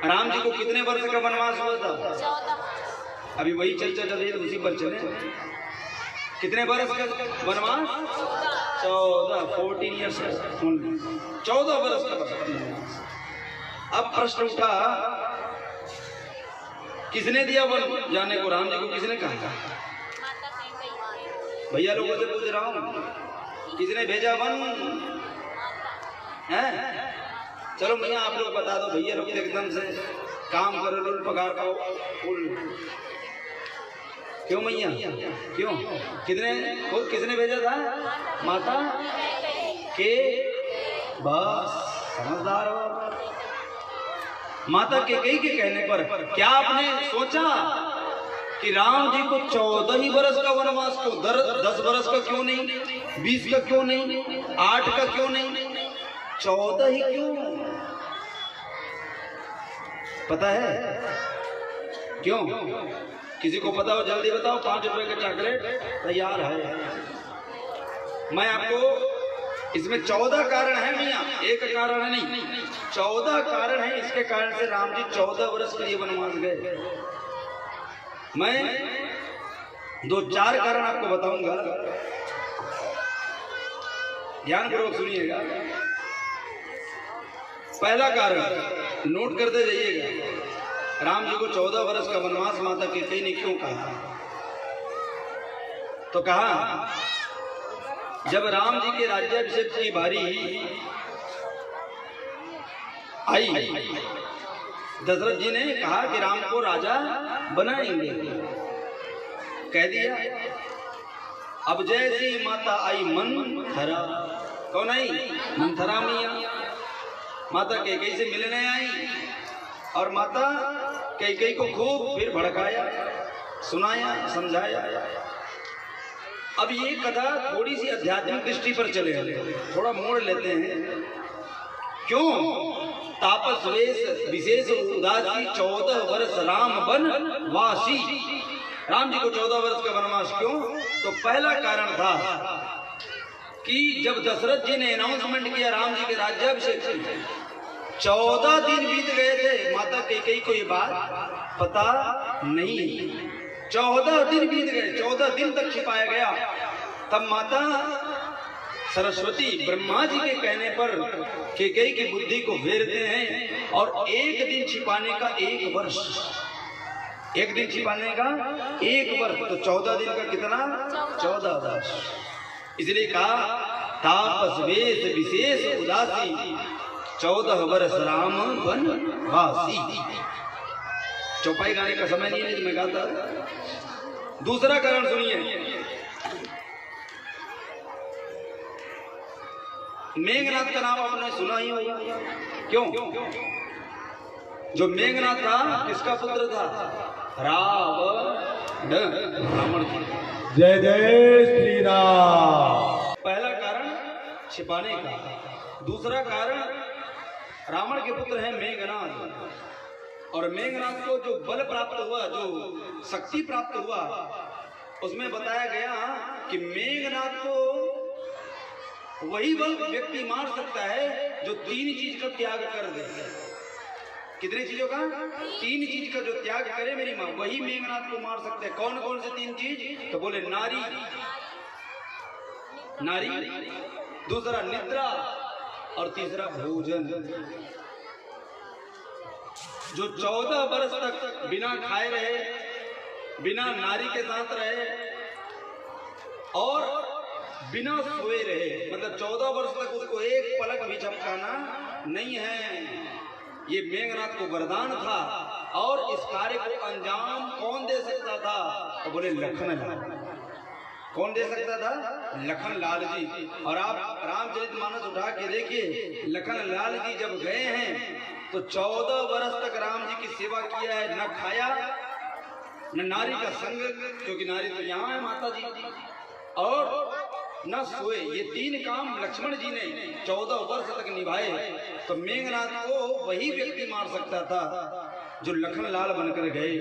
राम जी को कितने वर्ष का वनवास हुआ था? अभी वही चर्चा चल रही है, उसी पर चले। कितने वर्ष का वनवास? 14 ईयर्स, 14 वर्ष का वनवास। अब प्रश्न उठा, किसने दिया वन जाने को? राम जी को किसने कहा? भैया लोगों से पूछ रहा हूँ, किसने भेजा वन? है? चलो भैया आप लोग बता दो, भैया लोग एकदम से काम करो, लोग पगार पाओ। क्यों मैया, क्यों? किसने भेजा था? माता के, बस समझदार हो। माता के कई के कहने पर क्या आपने सोचा कि राम जी को 14 ही वर्ष का वनवास क्यों? 10 वर्ष का क्यों नहीं? 20 का क्यों नहीं? 8 का क्यों नहीं? 14 ही क्यों? पता है क्यों? किसी को पता हो जल्दी बताओ। 5 रुपए का चॉकलेट तैयार है। मैं आपको इसमें 14 कारण है मियाँ, एक कारण है नहीं, 14 कारण है। इसके कारण से राम जी 14 वर्ष के लिए वनवास गए। मैं 2-4 कारण आपको बताऊंगा, ध्यानपूर्वक सुनिएगा। पहला कारण नोट करते जाइएगा, राम जी को 14 वर्ष का वनवास माता कैकेयी ने क्यों कहा? तो कहा, जब राम जी के राज्याभिषेक की बारी आई, दशरथ जी ने कहा कि राम को राजा बनाएंगे, कह दिया। अब जैसी माता आई मंथरा, कौन आई? मंथरा मैया। माता कैकेयी से मिलने आई और माता कैकेयी को खूब फिर भड़काया, सुनाया, समझाया। अब ये कथा थोड़ी सी आध्यात्मिक दृष्टि पर चले, थोड़ा मोड़ लेते हैं। क्यों? तापस वेश विशेष उदासी 14 वर्ष राम वन वासी। राम जी को 14 वर्ष का वनवास क्यों? तो पहला कारण था कि जब दशरथ जी ने अनाउंसमेंट किया राम जी के राज्याभिषेक से, 14 दिन बीत गए थे, माता कैकेयी को ये बात पता नहीं। 14 दिन बीत गए, 14 दिन तक छिपाया गया। तब माता सरस्वती ब्रह्मा जी के कहने पर कैकेयी की बुद्धि को फेरते हैं और एक दिन छिपाने का 1 वर्ष, एक दिन छिपाने का 1 वर्ष, तो 14 दिन का कितना? 14 वर्ष। इसलिए कहा तापस वेश विशेष उदासी 14 वर्ष राम वन वासी। चौपाई गाने का समय नहीं है, मैं गाता। दूसरा कारण सुनिए, मेघनाथ का नाम आपने सुना ही होगा। क्यों? जो मेघनाथ था किसका पुत्र था? रावण जी। जय जय श्री राम। पहला कारण छिपाने का, दूसरा कारण रावण के पुत्र हैं मेघनाथ। और मेघनाथ को जो बल प्राप्त हुआ, जो शक्ति प्राप्त हुआ, उसमें बताया गया कि मेघनाथ को वही व्यक्ति मार सकता है जो 3 चीज का त्याग कर दे। कितनी चीजों का? 3 चीज का जो त्याग करे मेरी माँ, वही मेघनाथ को मार सकते हैं। कौन कौन से 3 चीज? तो बोले नारी, नारी, दूसरा निद्रा और तीसरा भोजन। जो 14 वर्ष तक बिना खाए रहे, बिना नारी के साथ रहे और बिना सोए रहे, मतलब 14 वर्ष तक उसको एक पलक भी झपकाना नहीं है, ये मेघनाथ को वरदान था। और इस कार्य को अंजाम कौन दे सकता था? तो बोले लखन लाल। कौन दे सकता था? लखन लाल जी। और आप रामचरितमानस उठा के देखिए, लखन लाल जी जब गए हैं तो 14 वर्ष तक राम जी की सेवा किया है, न खाया न नारी का संग, क्योंकि नारी तो यहाँ है माता जी, और न सोए। ये 3 काम लक्ष्मण जी ने 14 वर्ष तक निभाए। तो मेघनाथ को वही व्यक्ति मार सकता था जो लखन लाल बनकर गए।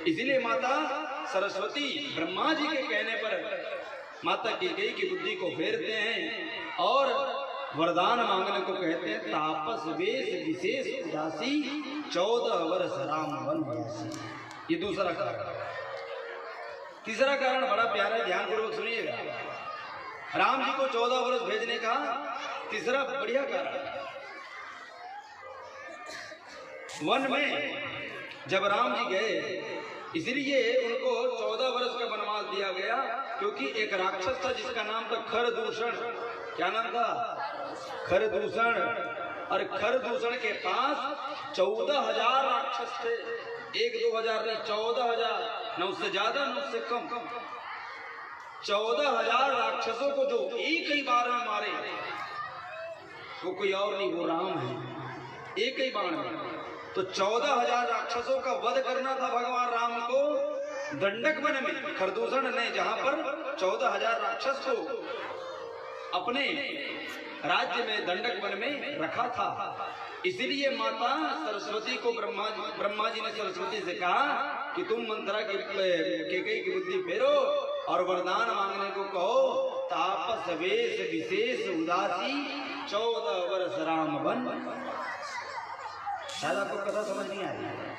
इसीलिए माता सरस्वती ब्रह्मा जी के कहने पर माता कैकेयी की बुद्धि को फेरते हैं और वरदान मांगने को कहते हैं। तापस वेश विशेष उदासी 14 वर्ष राम वनवासी। ये दूसरा कारण। तीसरा कारण बड़ा प्यारा है, ध्यान पूर्वक सुनिएगा। राम जी को 14 वर्ष भेजने का तीसरा बढ़िया कारण, वन में जब राम जी गए इसलिए उनको 14 वर्ष का वनवास दिया गया, क्योंकि एक राक्षस था जिसका नाम था खरदूषण। क्या नाम था? खरदूषण। और खरदूषण के पास 14,000 राक्षस थे। 1-2 हजार नहीं, 14,000, न उससे ज्यादा न उससे कम। 14,000 राक्षसों को जो एक ही बार में मारे, वो कोई और नहीं, वो राम है, एक ही बाण में। तो 14,000 राक्षसों का वध करना था भगवान राम को दंडक वन में। खरदूषण ने जहां पर 14,000 राक्षस को अपने राज्य में दंडक वन में रखा था, इसलिए माता सरस्वती को ब्रह्मा जी ने सरस्वती से कहा कि तुम मंत्रा की बुद्धि फेरो और वरदान मांगने को कहो। तापस वेश विशेष उदासी 14 वर्ष राम वन। शायद आपको कथा समझ नहीं आ रही है।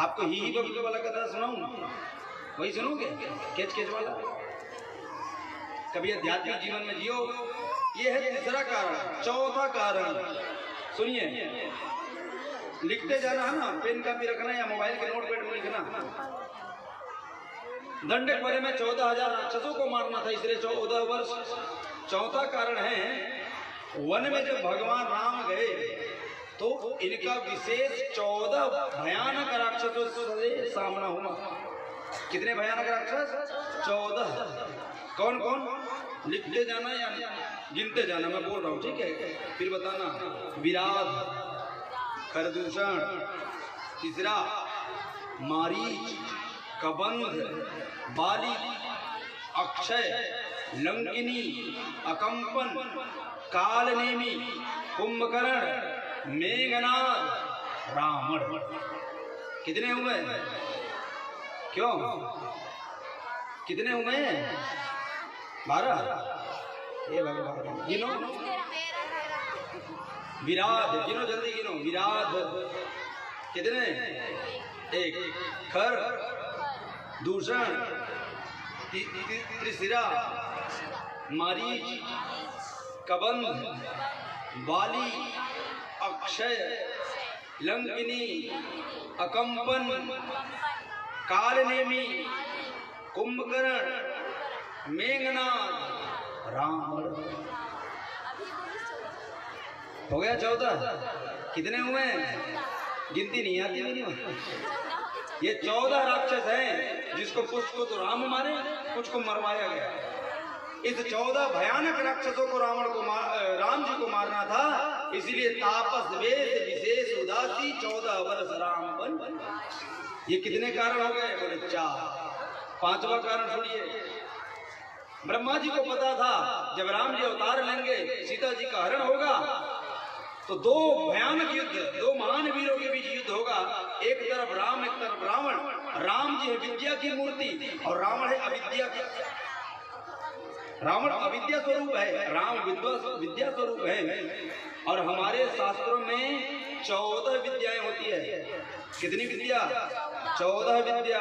आपको ही बबलू वाला कथा सुनाऊं, वही सुनोगे? केच केच वाला। कभी आध्यात्मिक जीवन में जियो। ये है तीसरा कारण। चौथा कारण सुनिए, लिखते जाना है ना, पेन का भी रखना या मोबाइल के नोटपैड में लिखना। दंडक वन में 14,000 राक्षसों को मारना था, इसलिए 14 वर्ष। चौथा कारण है, वन में जब भगवान राम गए तो इनका विशेष 14 भयानक राक्षसों से सामना हुआ। कितने भयानक राक्षस? 14। कौन कौन? लिखते जाना या गिनते जाना, मैं बोल रहा हूँ, ठीक है? फिर बताना। विराध, खरदूषण, तीसरा मारीच, कबंध, बाली, अक्षय, लंकिनी, अकंपन, कालनेमी, कुंभकर्ण, मेघनाद, रावण। कितने हुए? क्यों? कितने हुए? 12। ये भगवान गिनो। विराध गिनो, जल्दी गिनो। विराध कितने? 1। खर दूषण, त्रिशिरा, मारीच, कबंध, बाली, अक्षय, लंकिनी, अकंपन, कालनेमी, कुंभकर्ण, मेघनाद, रावण। हो गया 14। कितने हुए? गिनती नहीं आती नहीं। ये 14 राक्षस हैं, जिसको कुछ को तो राम मारे, कुछ को मरवाया गया। इस 14 भयानक राक्षसों को राम जी को मारना था, इसलिए तापस वेश विशेष उदासी 14 वर्ष राम वन। ये कितने कारण हो गए? बोले 4। 5वां कारण सुनिए। ब्रह्मा जी को पता था जब राम जी अवतार लेंगे, सीता जी का हरण होगा, तो 2 भयानक युद्ध, 2 महान वीरों के बीच युद्ध होगा। एक तरफ राम, एक तरफ रावण। राम जी है विद्या की मूर्ति और रावण है अविद्या की। रावण अविद्या स्वरूप है, राम विद्या स्वरूप है। और हमारे शास्त्रों में 14 विद्याएं होती है। कितनी विद्या? 14 विद्या।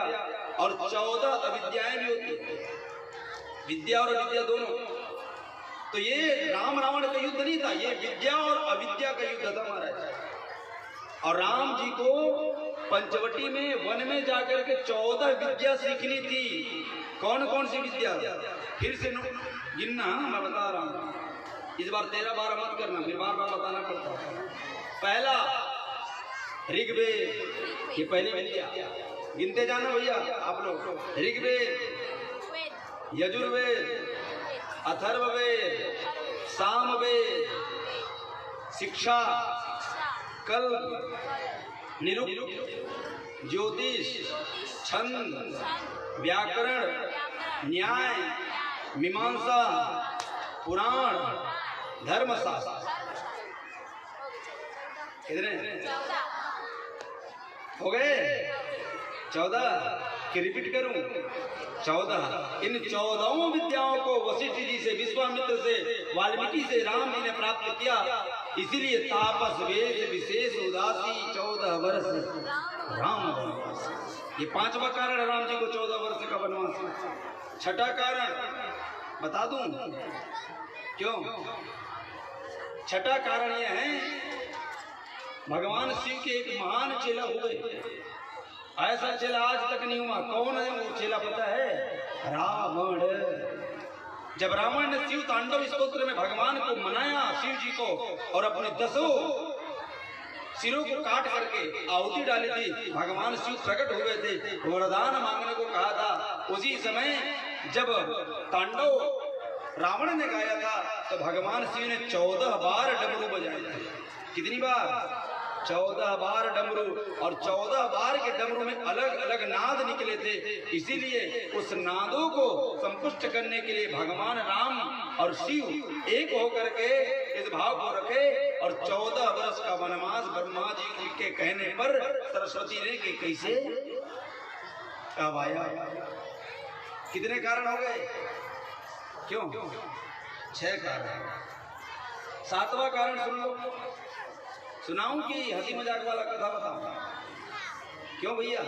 और 14 अविद्याएं भी होती है, विद्या और अविद्या दोनों। तो ये राम रावण का युद्ध नहीं था, ये विद्या और अविद्या का युद्ध था महाराज। और राम जी को पंचवटी में वन में जाकर के 14 विद्या सीखनी थी। कौन कौन सी विद्या? फिर से गिनना, मैं बता रहा हूं। इस बार 13-12 मत करना, फिर बार बार बताना पड़ता है। पहला ऋग्वेद, ये पहली विद्या। गिनते जाना भैया आप लोग। ऋग्वेद, यजुर्वेद, अथर्ववेद, सामवेद, शिक्षा, कल्प, निरुक्त, ज्योतिष, छंद, व्याकरण, न्याय, मीमांसा, पुराण, धर्मशास्त्र। कितने हो गए? 14 कि रिपीट करूं? 14। इन 14 विद्याओं को वशिष्ठ जी से, विश्वामित्र से, वाल्मीकि से राम जी ने प्राप्त किया। इसीलिए तापस वेश विशेष उदासी 14 14 वर्ष राम वनवास। ये 5वां कारण है राम जी को 14 वर्ष का वनवास। छठा कारण बता दूं क्यों? छठा कारण यह है भगवान शिव के एक महान चेला हुए। ऐसा चेला आज तक नहीं हुआ। कौन है वो चेला पता है? रावण। जब रावण ने शिव तांडव स्तोत्र में भगवान को मनाया, शिव जी को, और अपने 10 सिरों को काट करके आहुति डाली थी, भगवान शिव प्रकट हुए थे, वरदान मांगने को कहा था। उसी समय जब तांडव रावण ने गाया था तो भगवान शिव ने 14 बार डमरू बजाए थे। कितनी बार? 14 बार डमरू। और 14 बार के डमरू में अलग अलग नाद निकले थे। इसीलिए उस नादों को संतुष्ट करने के लिए भगवान राम और शिव एक होकर के इस भाव को रखे और 14 वर्ष का वनवास ब्रह्मा जी के कहने पर सरस्वती ने कि कैसे कब आया। कितने कारण हो गए? क्यों? 6 कारण। 7वां कारण सुन लो। सुनाऊं कि हंसी मजाक वाला कथा बताऊं? क्यों भैया?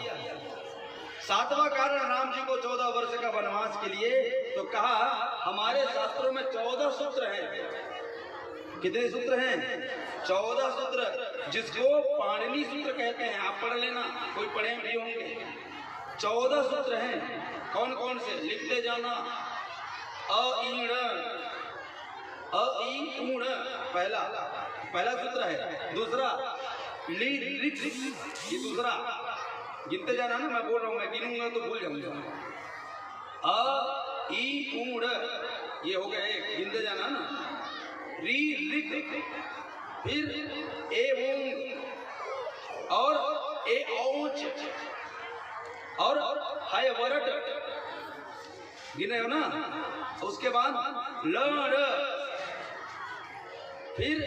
7वां कारण राम जी को 14 वर्ष का वनवास के लिए तो कहा, हमारे शास्त्रों में 14 सूत्र हैं। कितने सूत्र हैं? 14 सूत्र, जिसको पाणिनि सूत्र कहते हैं। आप पढ़ लेना, कोई पढ़े भी होंगे। 14 सूत्र हैं। कौन कौन से? लिखते जाना। अ ई ऊण पहला सूत्र है। दूसरा ली रिक, ये दूसरा। गिनते जाना ना, मैं बोल रहा हूं, मैं गिनूंगा तो भूल जाऊंगा। अ ई ऊण ये हो गया एक, गिनते जाना ना। री रिक, फिर ए ऊंग और ए औच और हाय वरट, गिने हो ना। उसके बाद लड़, फिर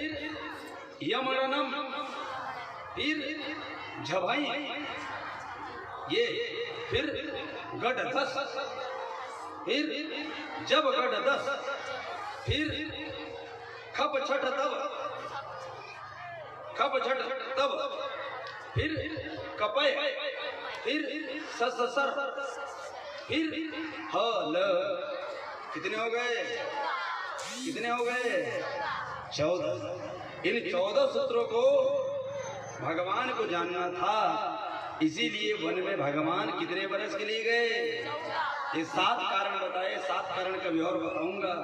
यमरणम, फिर झभाई, ये फिर गढ़ 10, फिर जब गढ़ 10, फिर खप छठ तब, खप छठ तब, फिर कपय, फिर ससर, फिर हल। कितने हो गए? कितने हो गए? 14। इन 14 सूत्रों को भगवान को जानना था। इसीलिए वन में भगवान कितने वर्ष के लिए गए? ये 7 कारण बताए। 7 कारण कभी और बताऊंगा।